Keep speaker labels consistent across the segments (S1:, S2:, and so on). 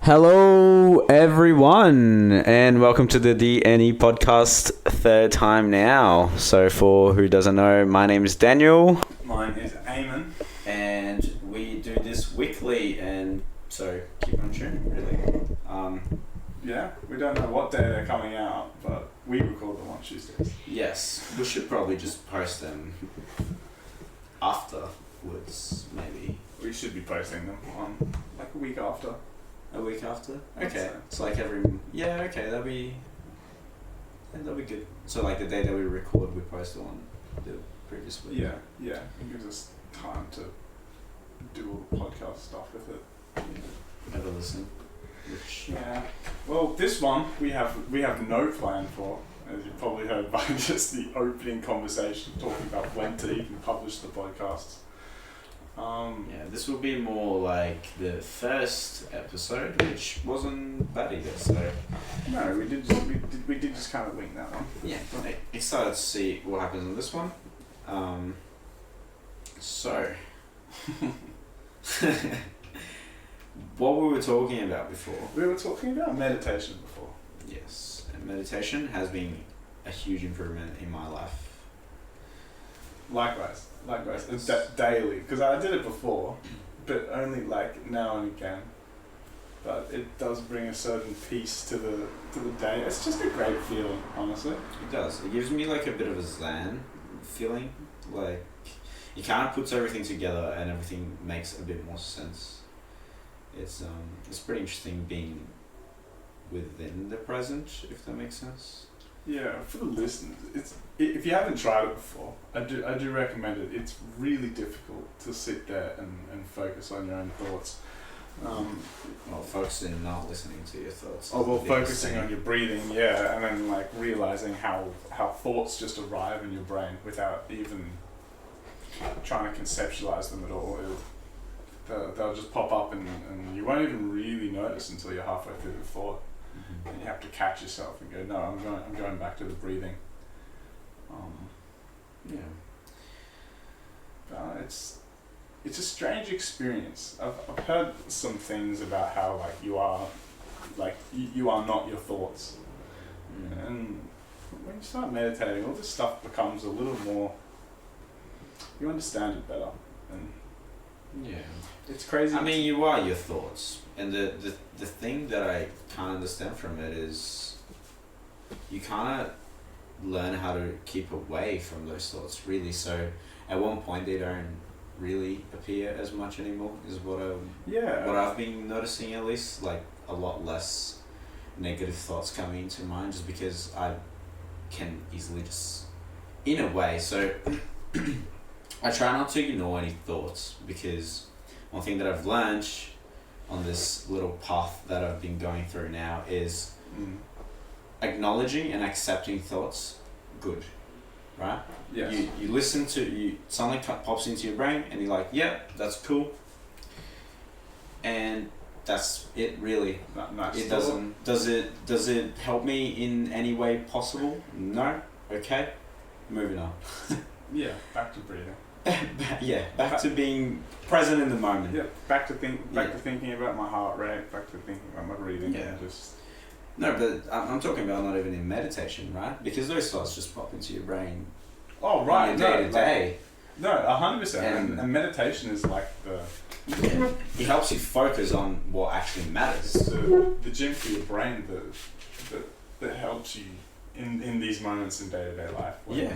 S1: Hello, everyone, and welcome to the DNE podcast, third time now. So, for who doesn't know, my name is Daniel.
S2: Mine is Eamon.
S1: And we do this weekly, and so keep on tuning, really.
S2: Yeah, we don't know what day they're coming out, but we record them on Tuesdays.
S1: Yes, we should probably just post them afterwards, maybe.
S2: We should be posting them on like a week after.
S1: A week after?
S2: I'd
S1: Okay,
S2: say.
S1: it's like that'll be good. So, like the day that we record, we post it on the previous week.
S2: Yeah, it gives us time to do all the podcast stuff with it.
S1: Have a listen. Which
S2: Yeah. Well, this one we have no plan for, as you probably heard by just the opening conversation talking about when to even publish the podcasts.
S1: this will be more like the first episode, which wasn't bad either. So
S2: No, we did just kind of wing that one.
S1: yeah, I'm excited to see what happens on this one. So what we were talking about before.
S2: We were talking about meditation before.
S1: Yes, and meditation has been a huge improvement in my life.
S2: Likewise, daily, because I did it before, but only like now and again. But it does bring a certain peace to the day. It's just a great feeling, honestly.
S1: It does. It gives me like a bit of a zen feeling. Like it kind of puts everything together and everything makes a bit more sense. It's pretty interesting being within the present, if that makes sense.
S2: Yeah, for the listeners, if you haven't tried it before, I do recommend it. It's really difficult to sit there and focus on your own thoughts.
S1: Focusing and not listening to your thoughts.
S2: Focusing on your breathing, yeah, and then like realizing how thoughts just arrive in your brain without even trying to conceptualize them at all. They'll just pop up and you won't even really notice until you're halfway through the thought.
S1: Mm-hmm.
S2: And you have to catch yourself and go, no, I'm going back to the breathing. It's a strange experience. I've heard some things about how like you are not your thoughts, and when you start meditating, all this stuff becomes a little more. You understand it better, and it's crazy.
S1: I mean, you are your thoughts, and the thing that I can't understand from it is you kind of learn how to keep away from those thoughts, really. So at one point they don't really appear as much anymore, is what I've been noticing, at least. Like a lot less negative thoughts coming into mind, just because I can easily just, in a way, so I try not to ignore any thoughts, because one thing that I've learned on this little path that I've been going through now is acknowledging and accepting thoughts, good, right?
S2: Yes.
S1: You listen to something pops into your brain and you're like, yeah, that's cool, and that's it, really.
S2: Nice.
S1: It doesn't. Does it help me in any way possible? No. Okay. Moving on.
S2: Yeah. Back to breathing.
S1: Back to being present in the moment.
S2: Yeah. Back to thinking about my heart rate. Back to thinking about my breathing.
S1: Yeah.
S2: Just.
S1: No, but I'm talking about not even in meditation, right? Because those thoughts just pop into your brain.
S2: Oh right.
S1: Day to day.
S2: No, 100%. And meditation is like the.
S1: Yeah. It helps you focus on what actually matters.
S2: It's the gym for your brain that helps you in these moments in day-to-day life.
S1: Yeah,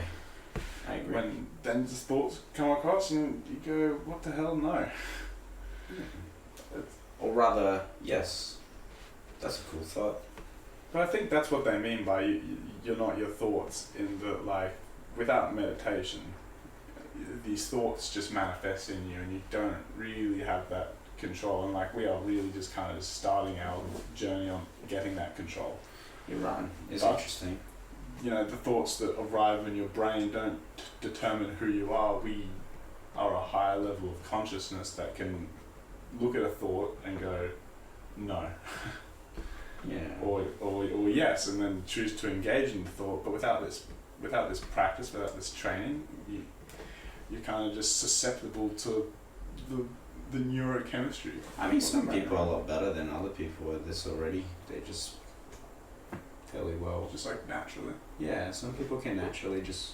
S1: I agree.
S2: When then the thoughts come across and you go, what the hell, no.
S1: Or rather, yes. That's a cool thought.
S2: But I think that's what they mean by you're not your thoughts, in the like, without meditation, these thoughts just manifest in you and you don't really have that control, and like we are really just kind of starting our journey on getting that control.
S1: You're right. It's
S2: But,
S1: interesting.
S2: You know, the thoughts that arrive in your brain don't determine who you are. We are a higher level of consciousness that can look at a thought and go, no.
S1: Yeah.
S2: Or yes, and then choose to engage in the thought. But without this practice, without this training, you're kind of just susceptible to the neurochemistry.
S1: I mean, some people are a lot better than other people at this already. They just fairly well.
S2: Just like naturally.
S1: Yeah, some people can naturally just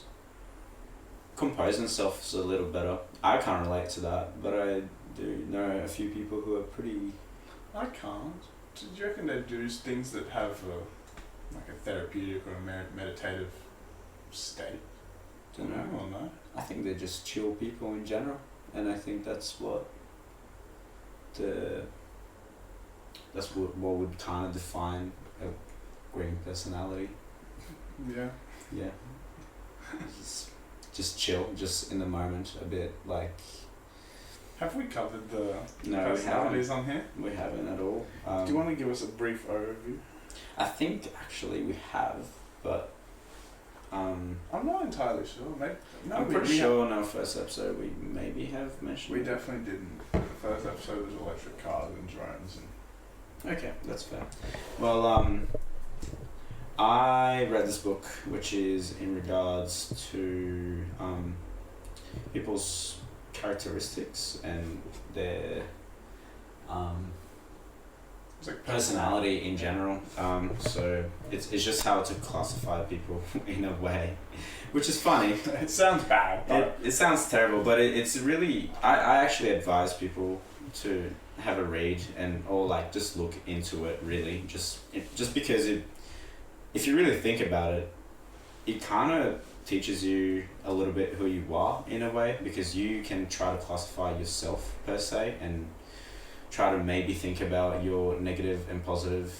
S1: compose themselves a little better. I can't relate to that, but I do know a few people who are pretty.
S2: I can't. Do you reckon they do things that have like a therapeutic or a meditative state?
S1: Don't know.
S2: Or no?
S1: I think they're just chill people in general, and I think that's what would kind of define a green personality.
S2: Yeah.
S1: Yeah. just chill, just in the moment, a bit like.
S2: Have we covered the
S1: No,
S2: personalities on here?
S1: We haven't at all.
S2: Do you want to give us a brief overview?
S1: I think actually we have, but
S2: I'm not entirely sure. Maybe, no,
S1: I'm pretty sure in our first episode we maybe have mentioned.
S2: We definitely didn't. The first episode was electric cars and drones and.
S1: Okay, that's fair. Well, I read this book, which is in regards to people's characteristics and their
S2: It's like
S1: personality in general. So it's just how to classify people in a way, which is funny.
S2: It sounds bad, but
S1: It sounds terrible, but it's really. I actually advise people to have a read or like just look into it really, just because if you really think about it, it kind of teaches you a little bit who you are in a way, because you can try to classify yourself per se and try to maybe think about your negative and positive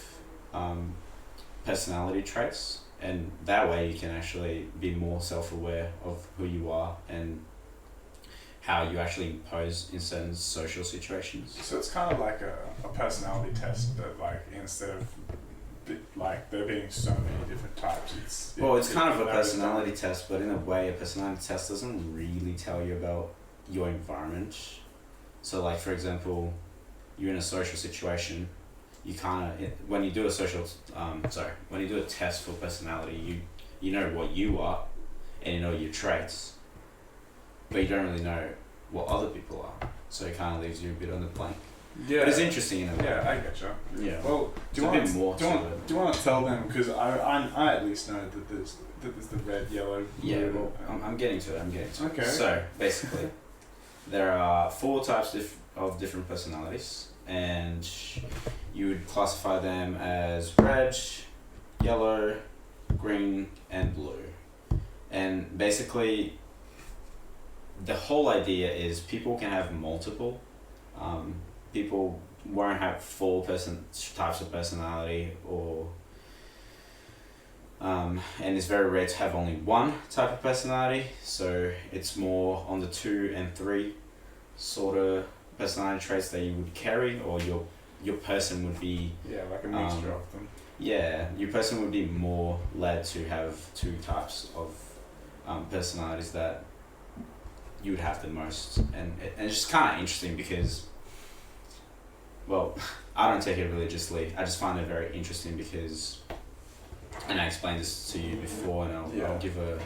S1: personality traits, and that way you can actually be more self-aware of who you are and how you actually impose in certain social situations.
S2: So it's kind of like a personality test, but like instead of like there being so many different types,
S1: it's kind of a personality test, but in a way a personality test doesn't really tell you about your environment. So like, for example, you're in a social situation, you kind of, when you do a test for personality, you know what you are and you know your traits, but you don't really know what other people are, so it kind of leaves you a bit on the blank.
S2: Yeah,
S1: but it's interesting in a way.
S2: Yeah, I get you.
S1: Yeah.
S2: Well, do you want to tell them, because I at least know that there's the red, yellow, blue.
S1: Yeah, well, I'm getting to it.
S2: Okay.
S1: So basically, there are 4 types of different personalities, and you would classify them as red, yellow, green, and blue. And basically, the whole idea is people can have multiple. People won't have 4 types of personality, and it's very rare to have only 1 type of personality. So it's more on the 2 and 3 sort of personality traits that you would carry, or your person would be.
S2: Yeah, like a mixture of them.
S1: Yeah, your person would be more led to have 2 types of personalities that you would have the most, and it's just kind of interesting because, well, I don't take it religiously. I just find it very interesting because, and I explained this to you before, and I'll give a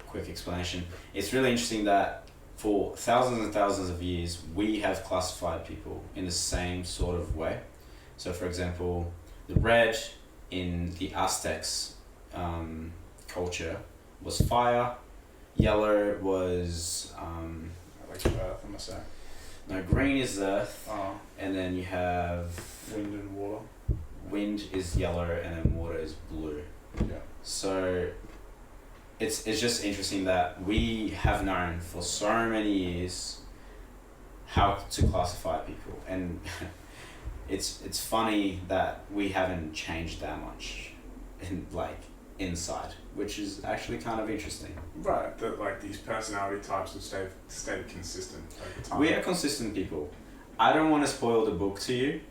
S1: quick explanation. It's really interesting that for thousands and thousands of years, we have classified people in the same sort of way. So, for example, the red in the Aztecs culture was fire. Yellow was
S2: like earth, I must say.
S1: No, green is earth, and then you have
S2: wind and water.
S1: Wind is yellow, and then water is blue.
S2: Yeah.
S1: So it's just interesting that we have known for so many years how to classify people, and it's funny that we haven't changed that much inside, which is actually kind of interesting.
S2: Right, that like these personality types have stayed consistent over time.
S1: We are consistent people. I don't want to spoil the book to you,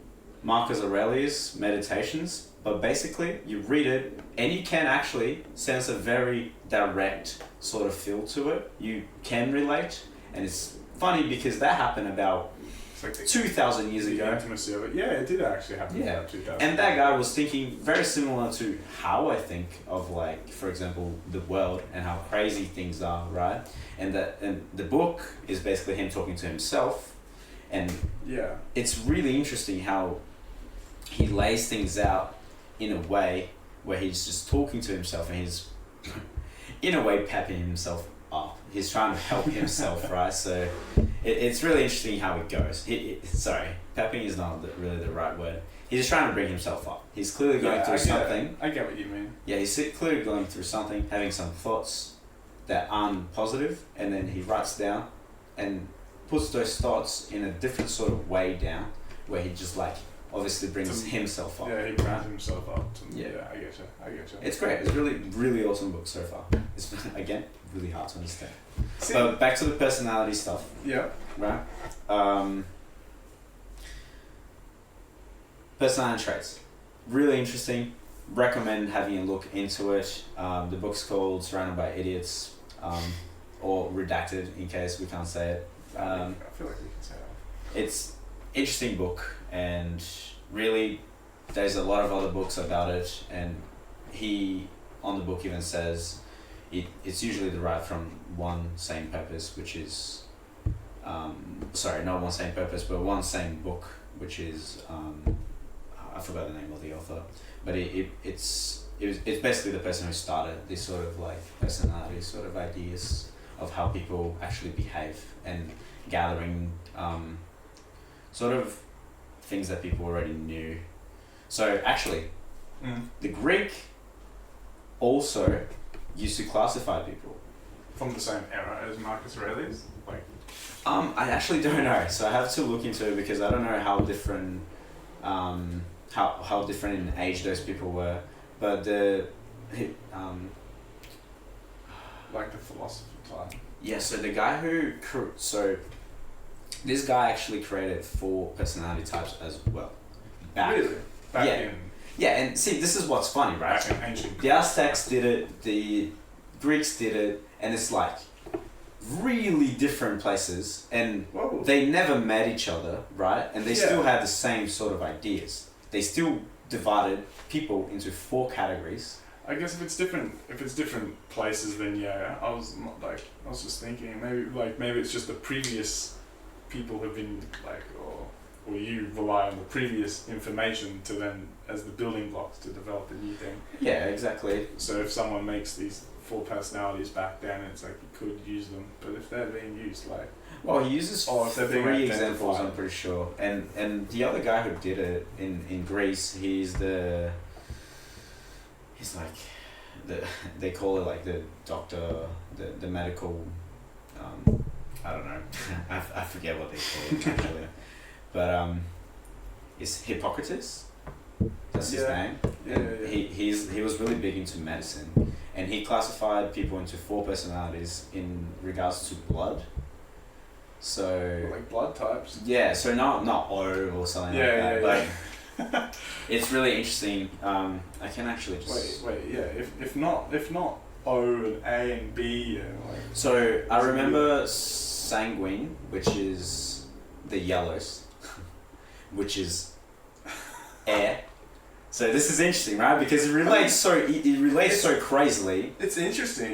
S1: Marcus Aurelius' Meditations, but basically you read it and you can actually sense a very direct sort of feel to it. You can relate, and it's funny because that happened about
S2: like
S1: 2,000 years ago.
S2: The intimacy of it. Yeah, it did actually happen about 2,000.
S1: And that guy was thinking very similar to how I think of, like, for example, the world and how crazy things are, right? And the book is basically him talking to himself, And
S2: Yeah.
S1: it's really interesting how he lays things out in a way where he's just talking to himself and he's in a way pepping himself up. He's trying to help himself, right? So it's really interesting how it goes. Sorry, pepping is not really the right word. He's just trying to bring himself up. He's clearly going through something.
S2: I get what you mean.
S1: Yeah, he's clearly going through something, having some thoughts that aren't positive, and then he writes down and puts those thoughts in a different sort of way down, where he just like obviously brings himself up.
S2: Yeah, he brings himself up.
S1: Yeah,
S2: I get you.
S1: It's great. It's really awesome book so far. It's again really hard to understand. So back to the personality stuff.
S2: Yeah.
S1: Right. Personality traits. Really interesting. Recommend having a look into it. The book's called Surrounded by Idiots, or Redacted in case we can't say it.
S2: I feel like we can say that.
S1: It's interesting book, and really there's a lot of other books about it, and he on the book even says it's usually derived from one same purpose, which is sorry, not one same purpose, but one same book, which is I forgot the name of the author, but it's basically the person who started this sort of like personality sort of ideas of how people actually behave, and gathering sort of things that people already knew. So actually, the Greek also used to classify people
S2: from the same era as Marcus Aurelius, like.
S1: I actually don't know, so I have to look into it because I don't know how different how different in age those people were, but
S2: like the philosopher type.
S1: Yeah, so the guy this guy actually created 4 personality types as well.
S2: Really? Back
S1: yeah.
S2: in.
S1: Yeah, and see, this is what's funny, right?
S2: Back in ancient.
S1: The Aztecs did it, the Greeks did it, and it's like really different places, and
S2: Whoa.
S1: they never met each other, right? And they
S2: Yeah.
S1: still had the same sort of ideas. They still divided people into 4 categories.
S2: I guess if it's different places, then yeah. I was just thinking maybe it's just the previous people have been like, or you rely on the previous information to then as the building blocks to develop a new thing.
S1: Yeah, exactly.
S2: So if someone makes these 4 personalities back then, it's like you could use them, but if they're being used like.
S1: Well, he uses
S2: if they're being
S1: 3 examples,
S2: identified.
S1: I'm pretty sure. And the other guy who did it in Greece, he's like they call it like the doctor, the medical, I don't know, I forget what they call it actually, but it's Hippocrates. That's his name.
S2: Yeah.
S1: He was really big into medicine, and he classified people into 4 personalities in regards to blood. So
S2: like blood types.
S1: Yeah, so not O or something like that.
S2: Yeah.
S1: But it's really interesting. I can actually just
S2: wait. Yeah. If not O and A and B.
S1: So I remember sanguine, which is the yellows, which is air. So this is interesting, right? Because it relates so crazily.
S2: It's interesting.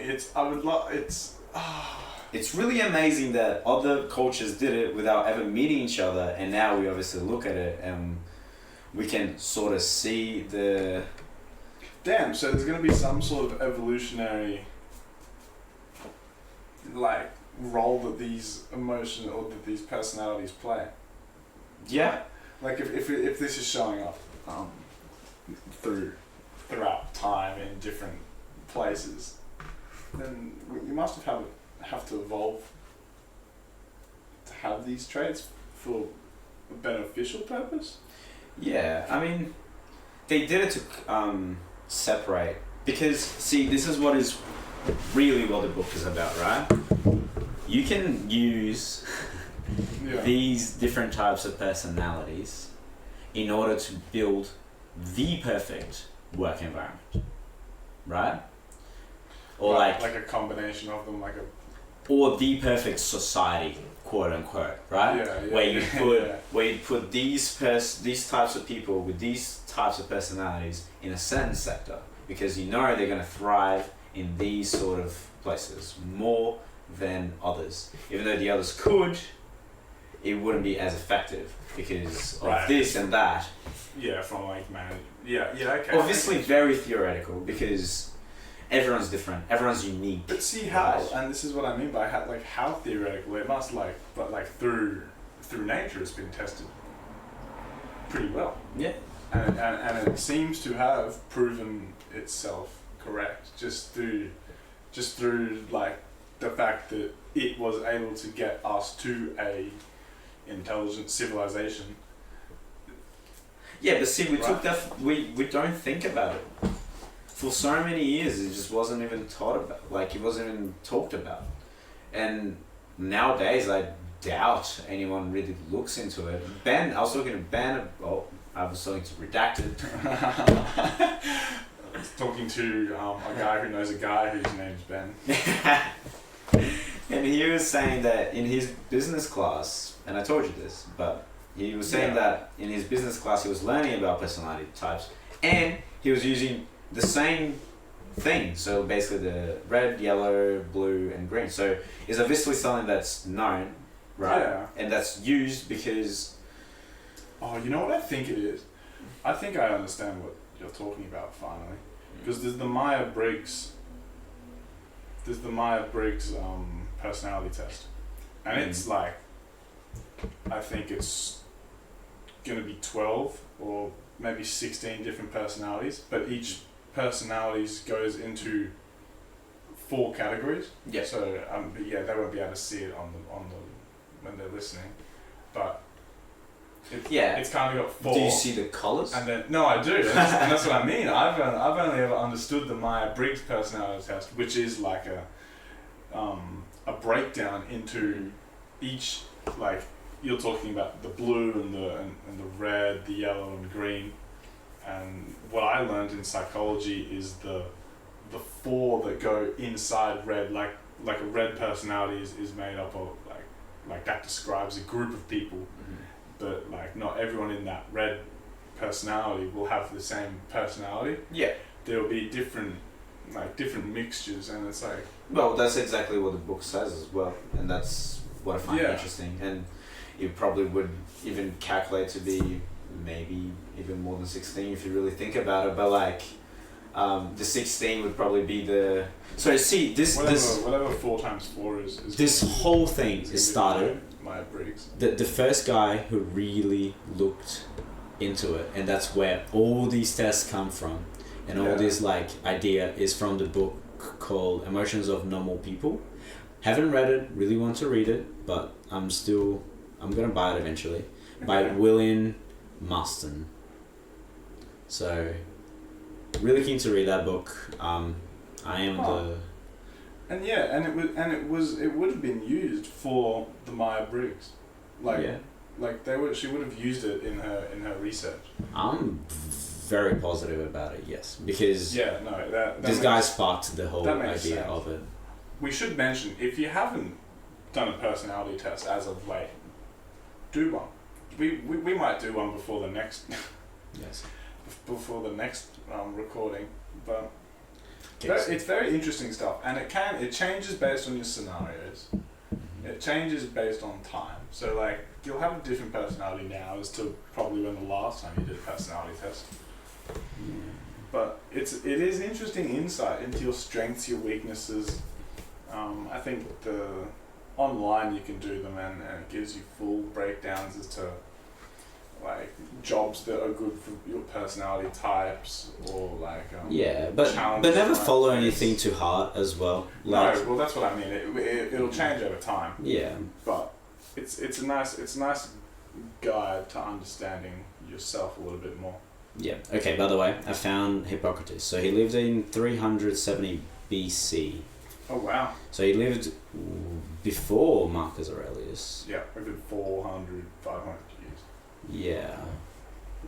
S1: It's really amazing that other cultures did it without ever meeting each other, and now we obviously look at it and we can sort of see the.
S2: Damn. So there's gonna be some sort of evolutionary like role that these emotions or that these personalities play.
S1: Yeah.
S2: Like if this is showing up throughout time in different places, then you must have to evolve to have these traits for a beneficial purpose.
S1: Yeah, I mean, they did it to separate, because see, this is what is really what the book is about, right? You can use these different types of personalities in order to build the perfect work environment, right? Or like
S2: a combination of them,
S1: or the perfect society, quote unquote, right? Where you put these types of people with these types of personalities in a certain sector, because you know they're going to thrive in these sort of places more than others. Even though the others could, it wouldn't be as effective because of
S2: Right.
S1: this and that.
S2: Yeah, from like manage. Yeah, okay.
S1: Obviously, very theoretical because everyone's different, everyone's unique.
S2: But see how,
S1: right?
S2: and this is what I mean by how theoretical it must but through nature it's been tested pretty well.
S1: Yeah.
S2: And it seems to have proven itself correct just through like the fact that it was able to get us to a intelligent civilization.
S1: Yeah, but see, we
S2: Right.
S1: took that. We don't think about it. For so many years, it just wasn't even taught about. Like, it wasn't even talked about. And nowadays, I doubt anyone really looks into it. Ben, I was talking to Ben. Oh, I was talking to Redacted.
S2: I was talking to a guy who knows a guy whose name's Ben.
S1: And he was saying that in his business class, and I told you this, but he was saying that in his business class he was learning about personality types, and he was using the same thing. So basically the red, yellow, blue, and green. So it's obviously something that's known, right?
S2: Yeah.
S1: And that's used because...
S2: Oh, you know what I think it is? I think I understand what you're talking about finally. Because there's the Myers-Briggs personality test. And it's like, I think it's going to be 12 or maybe 16 different personalities, but each personalities goes into 4 categories.
S1: Yeah.
S2: So they won't be able to see it on the when they're listening, but it's kind of got 4.
S1: Do you see the colours?
S2: And then no, I do, and that's what I mean. I've only ever understood the Myers-Briggs personality test, which is like a breakdown into each, like you're talking about the blue and the red, the yellow and green, and what I learned in psychology is the 4 that go inside red, like a red personality is made up of like that describes a group of people, but like not everyone in that red personality will have the same personality.
S1: Yeah.
S2: There will be different mixtures, and it's like...
S1: Well, that's exactly what the book says as well, and that's what I find interesting. And it probably would even calculate to be maybe even more than 16 if you really think about it. But like, the 16 would probably be the... So see,
S2: whatever 4 times 4 is
S1: this whole thing is started.
S2: Myers-Briggs.
S1: The first guy who really looked into it, and that's where all these tests come from, and all this like idea is from the book called Emotions of Normal People. Haven't read it, really want to read it, but I'm gonna buy it eventually, by William Marston. So really keen to read that book. I am
S2: And it would have been used for the Myers-Briggs, she would have used it in her research.
S1: I'm very positive about it, yes, because this guy sparked the whole idea
S2: sense.
S1: of it.
S2: We should mention, if you haven't done a personality test as of late, do one. We might do one before the next recording, but it's very interesting stuff, and it changes based on your scenarios. It changes based on time. So like you'll have a different personality now as to probably when the last time you did a personality test. But it is interesting insight into your strengths, your weaknesses. I think online you can do them, and it gives you full breakdowns as to like jobs that are good for your personality types, or like
S1: but never follow anything too hard as well. Like,
S2: no, well that's what I mean. It'll change over time.
S1: Yeah,
S2: but it's a nice guide to understanding yourself a little bit more.
S1: Yeah. Okay. By the way, I found Hippocrates. So he lived in 370 BC.
S2: Oh wow.
S1: So he lived before Marcus Aurelius.
S2: Yeah, a good 400, 500 years.
S1: Yeah,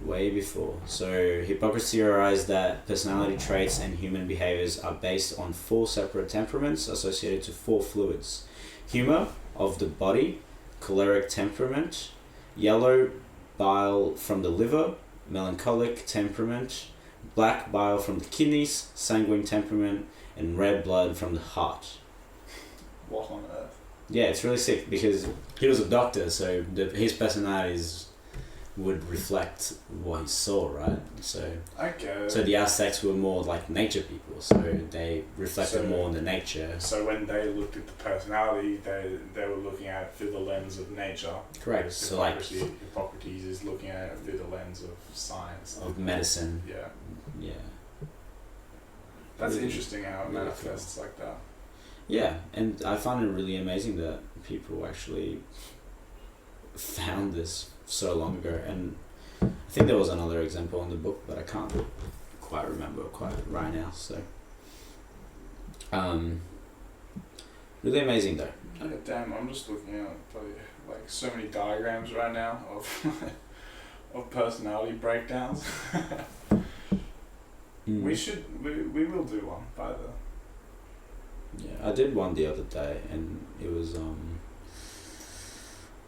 S1: way before. So Hippocrates theorized that personality traits and human behaviors are based on 4 separate temperaments associated to 4 fluids: humor of the body, choleric temperament, yellow bile from the liver, melancholic temperament, black bile from the kidneys, sanguine temperament, and red blood from the heart.
S2: What on earth?
S1: Yeah, it's really sick because he was a doctor, so his personalities would reflect what he saw, right? So
S2: Okay.
S1: so the Aztecs were more like nature people, so they reflected more on the nature.
S2: So when they looked at the personality, they were looking at it through the lens of nature.
S1: Correct. So like
S2: Hippocrates is looking at it through the lens of science.
S1: of medicine.
S2: Yeah.
S1: Yeah.
S2: That's
S1: really,
S2: interesting how it manifests like that.
S1: Yeah, and I find it really amazing that people actually found this so long ago, and I think there was another example in the book, but I can't quite remember right now. So, really amazing though.
S2: Yeah, damn! I'm just looking at like so many diagrams right now of of personality breakdowns. We will do one by the.
S1: Yeah, I did one the other day, and it was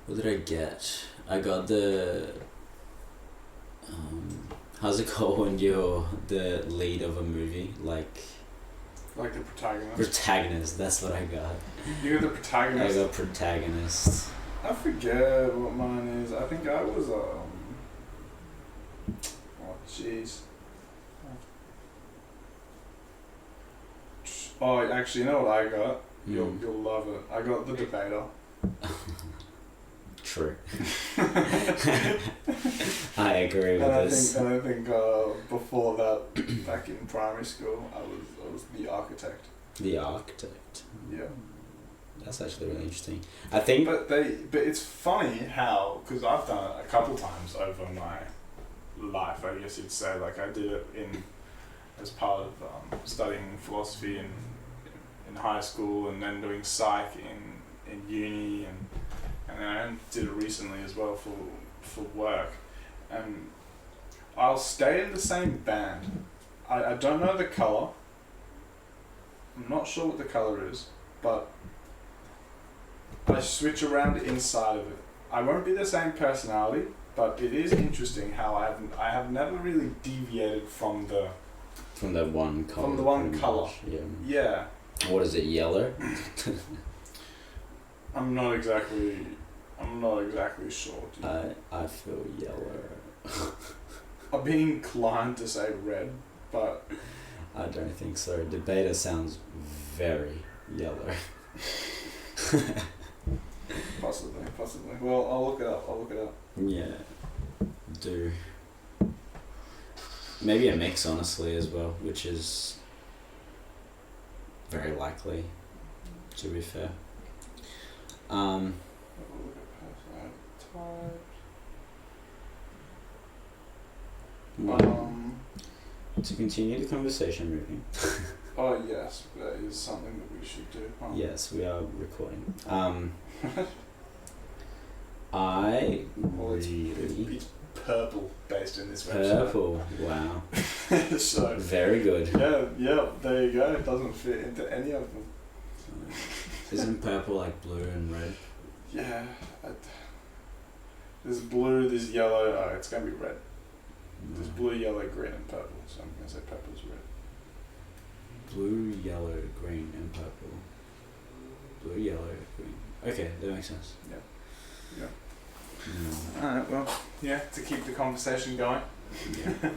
S1: what did I get? I got the how's it called when you're the lead of a movie, like
S2: the protagonist.
S1: Protagonist, that's what I got.
S2: You got the protagonist.
S1: I got protagonist.
S2: I forget what mine is. I think I was oh jeez. Oh, actually, you know what I got? You'll love it. I got the debater.
S1: True. I agree with this.
S2: I think before that, back in primary school, I was the architect.
S1: The architect.
S2: Yeah.
S1: That's actually really interesting. I think.
S2: But it's funny how, because I've done it a couple times over my life. I guess you'd say, like I did it as part of studying philosophy in high school, and then doing psych in uni, and then I did it recently as well for work. And I'll stay in the same band. I don't know the colour. I'm not sure what the colour is, but I switch around inside of it. I won't be the same personality, but it is interesting how I have never really deviated from the
S1: one colour.
S2: From the one colour.
S1: Yeah.
S2: Yeah.
S1: What is it? Yellow.
S2: I'm not exactly sure.
S1: I feel yellow.
S2: I've been inclined to say red, but
S1: I don't think so. Debater sounds very yellow.
S2: Possibly. Well, I'll look it up.
S1: Yeah, do. Maybe a mix, honestly, as well, which is very likely, to be fair. To continue the conversation moving.
S2: Oh yes, that is something that we should do.
S1: Yes, we are recording. I really...
S2: It's purple based in this website.
S1: Purple, wow.
S2: So
S1: very good.
S2: Yeah, there you go. It doesn't fit into any of them.
S1: Isn't purple like blue and red?
S2: Yeah. There's blue, there's yellow. Oh, it's going to be red. There's blue, yellow, green, and purple. So I'm going to say purple's red.
S1: Blue, yellow, green, and purple. Blue, yellow, green. Okay, that makes sense.
S2: Yeah. Alright, well, yeah, to keep the conversation going.
S1: Yeah.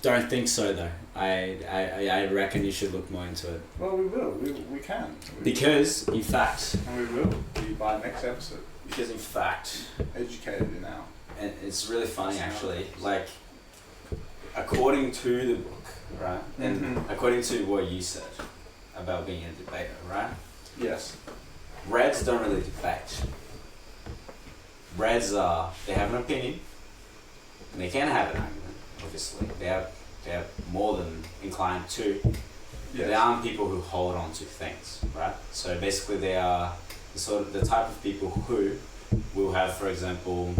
S1: Don't think so though. I reckon you should look more into it.
S2: Well, we will. We can.
S1: Because, in fact...
S2: And we will be by next episode.
S1: Because, in fact...
S2: Educated in our...
S1: And it's really funny, actually. Like, according to the book, right? And according to what you said about being a debater, right?
S2: Yes.
S1: Reds don't really debate. Reds they have an opinion, and they can have an argument, obviously. They are more than inclined to. Yes. They aren't people who hold on to things, right? So basically they are the type of people who will have, for example,